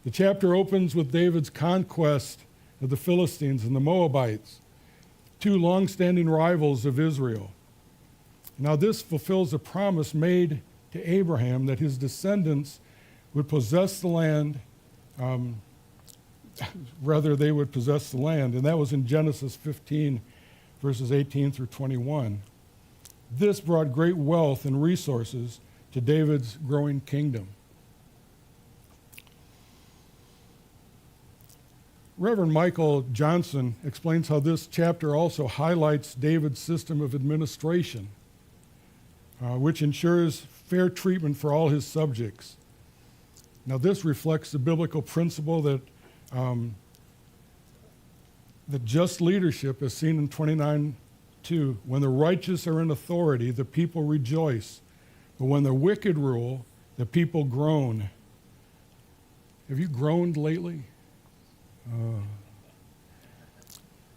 The chapter opens with David's conquest of the Philistines and the Moabites, two long-standing rivals of Israel. Now this fulfills a promise made to Abraham that his descendants would possess the land, they would possess the land, and that was in Genesis 15, verses 18 through 21. This brought great wealth and resources to David's growing kingdom. Reverend Michael Johnson explains how this chapter also highlights David's system of administration, which ensures fair treatment for all his subjects. Now, this reflects the biblical principle that just leadership, as seen in 29:2, when the righteous are in authority, the people rejoice, but when the wicked rule, the people groan. Have you groaned lately?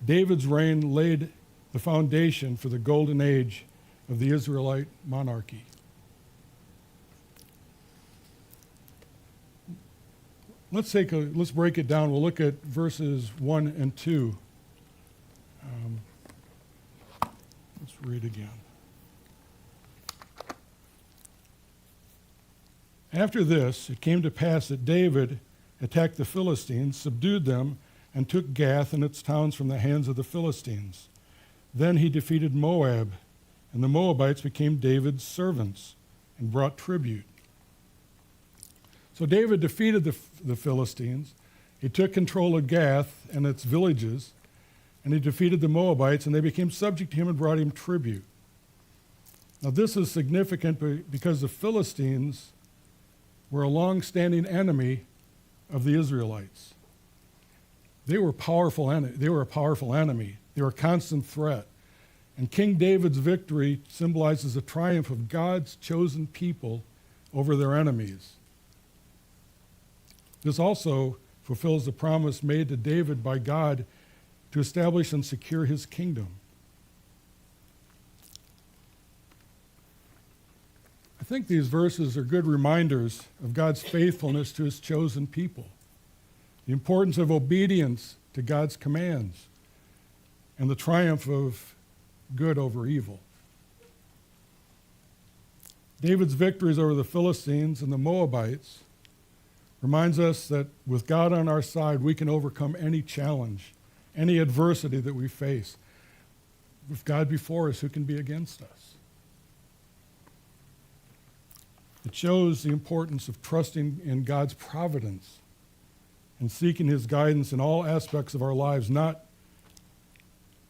David's reign laid the foundation for the golden age of the Israelite monarchy. Let's break it down. We'll look at verses 1 and 2. Let's read again. After this, it came to pass that David attacked the Philistines, subdued them, and took Gath and its towns from the hands of the Philistines. Then he defeated Moab, and the Moabites became David's servants and brought tribute. So David defeated the Philistines. He took control of Gath and its villages, and he defeated the Moabites, and they became subject to him and brought him tribute. Now this is significant because the Philistines were a long-standing enemy of the Israelites. They were a powerful enemy. They were a constant threat. And King David's victory symbolizes the triumph of God's chosen people over their enemies. This also fulfills the promise made to David by God to establish and secure his kingdom. I think these verses are good reminders of God's faithfulness to his chosen people, the importance of obedience to God's commands, and the triumph of good over evil. David's victories over the Philistines and the Moabites reminds us that with God on our side, we can overcome any challenge, any adversity that we face. With God before us, who can be against us? It shows the importance of trusting in God's providence and seeking his guidance in all aspects of our lives, not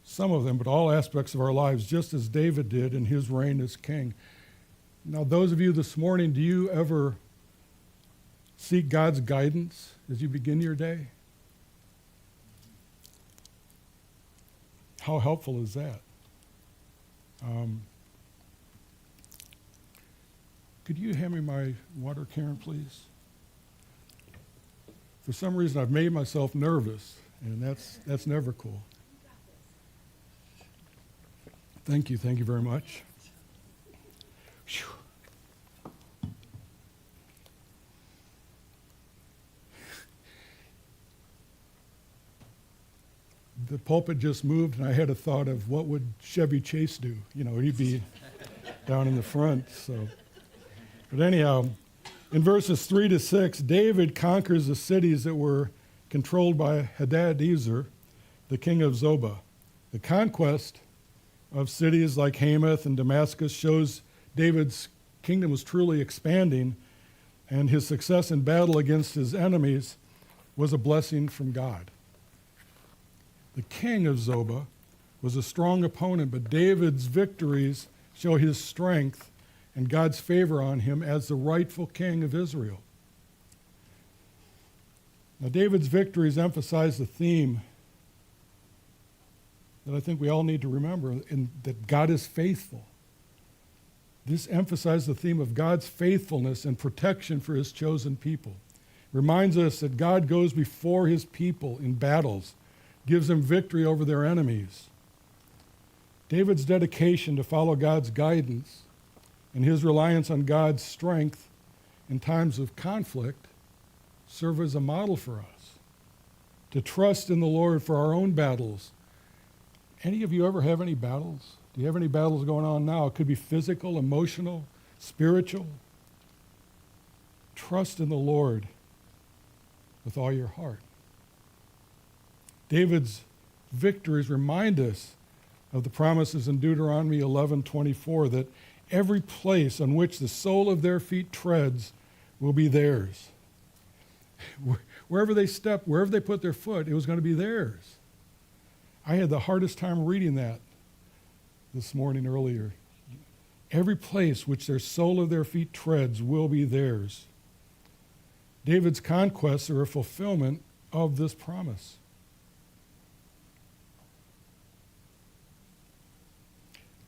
some of them, but all aspects of our lives, just as David did in his reign as king. Now, those of you this morning, do you ever seek God's guidance as you begin your day? How helpful is that? Could you hand me my water, Karen, please? For some reason, I've made myself nervous, and that's never cool. Thank you very much. Whew. The pulpit just moved, and I had a thought of what would Chevy Chase do? You know, he'd be down in the front. So, but anyhow, in verses 3-6, David conquers the cities that were controlled by Hadadezer, the king of Zobah. The conquest of cities like Hamath and Damascus shows David's kingdom was truly expanding, and his success in battle against his enemies was a blessing from God. The king of Zobah was a strong opponent, but David's victories show his strength and God's favor on him as the rightful king of Israel. Now, David's victories emphasize the theme that I think we all need to remember, that God is faithful. This emphasizes the theme of God's faithfulness and protection for his chosen people. It reminds us that God goes before his people in battles, gives them victory over their enemies. David's dedication to follow God's guidance and his reliance on God's strength in times of conflict serve as a model for us, to trust in the Lord for our own battles. Any of you ever have any battles? Do you have any battles going on now? It could be physical, emotional, spiritual. Trust in the Lord with all your heart. David's victories remind us of the promises in Deuteronomy 11:24 that every place on which the sole of their feet treads will be theirs. Wherever they step, wherever they put their foot, it was going to be theirs. I had the hardest time reading that this morning earlier. Every place which their sole of their feet treads will be theirs. David's conquests are a fulfillment of this promise.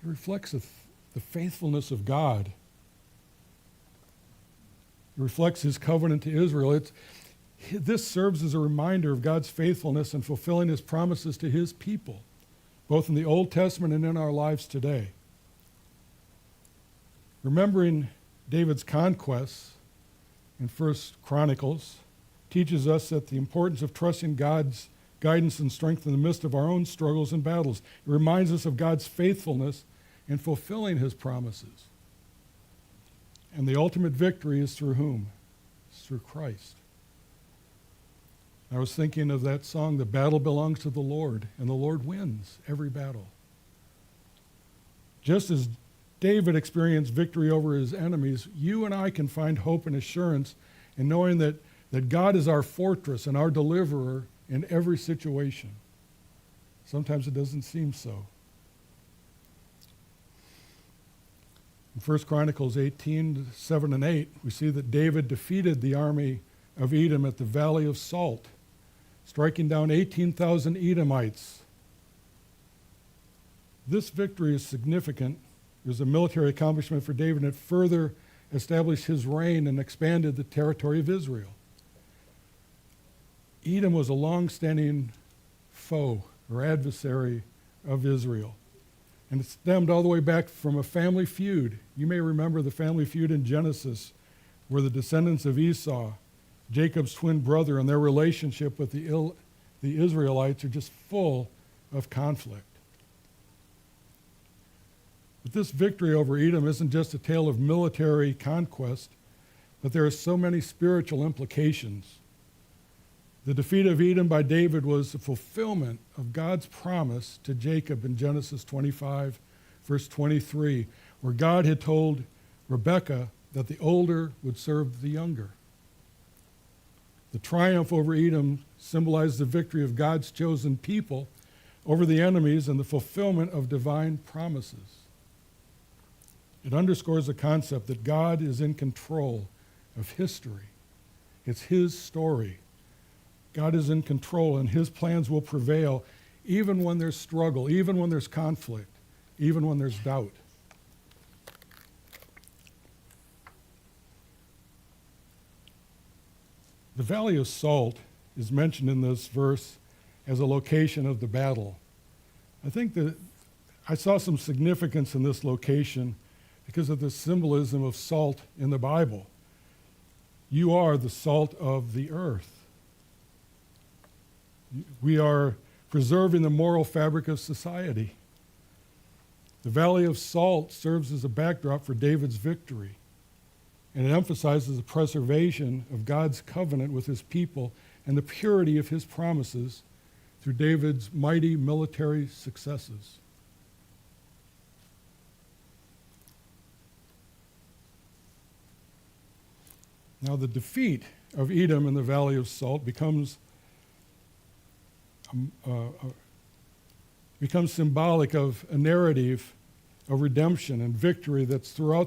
It reflects the faithfulness of God. It reflects his covenant to Israel. This serves as a reminder of God's faithfulness in fulfilling his promises to his people, both in the Old Testament and in our lives today. Remembering David's conquests in 1 Chronicles teaches us that the importance of trusting God's guidance and strength in the midst of our own struggles and battles. It reminds us of God's faithfulness in fulfilling his promises. And the ultimate victory is through whom? It's through Christ. I was thinking of that song, "The battle belongs to the Lord," and the Lord wins every battle. Just as David experienced victory over his enemies, you and I can find hope and assurance in knowing that God is our fortress and our deliverer in every situation. Sometimes it doesn't seem so. In 1 Chronicles 18:7 and 8, we see that David defeated the army of Edom at the Valley of Salt, striking down 18,000 Edomites. This victory is significant. It was a military accomplishment for David, and it further established his reign and expanded the territory of Israel. Edom was a long-standing foe or adversary of Israel, and it stemmed all the way back from a family feud. You may remember the family feud in Genesis, where the descendants of Esau, Jacob's twin brother, and their relationship with the Israelites are just full of conflict. But this victory over Edom isn't just a tale of military conquest, but there are so many spiritual implications. The defeat of Edom by David was a fulfillment of God's promise to Jacob in Genesis 25, verse 23, where God had told Rebekah that the older would serve the younger. The triumph over Edom symbolized the victory of God's chosen people over the enemies and the fulfillment of divine promises. It underscores the concept that God is in control of history. It's his story. God is in control, and his plans will prevail even when there's struggle, even when there's conflict, even when there's doubt. The Valley of Salt is mentioned in this verse as a location of the battle. I think that I saw some significance in this location because of the symbolism of salt in the Bible. You are the salt of the earth. We are preserving the moral fabric of society. The Valley of Salt serves as a backdrop for David's victory, and it emphasizes the preservation of God's covenant with his people and the purity of his promises through David's mighty military successes. Now, the defeat of Edom in the Valley of Salt becomes symbolic of a narrative of redemption and victory that's throughout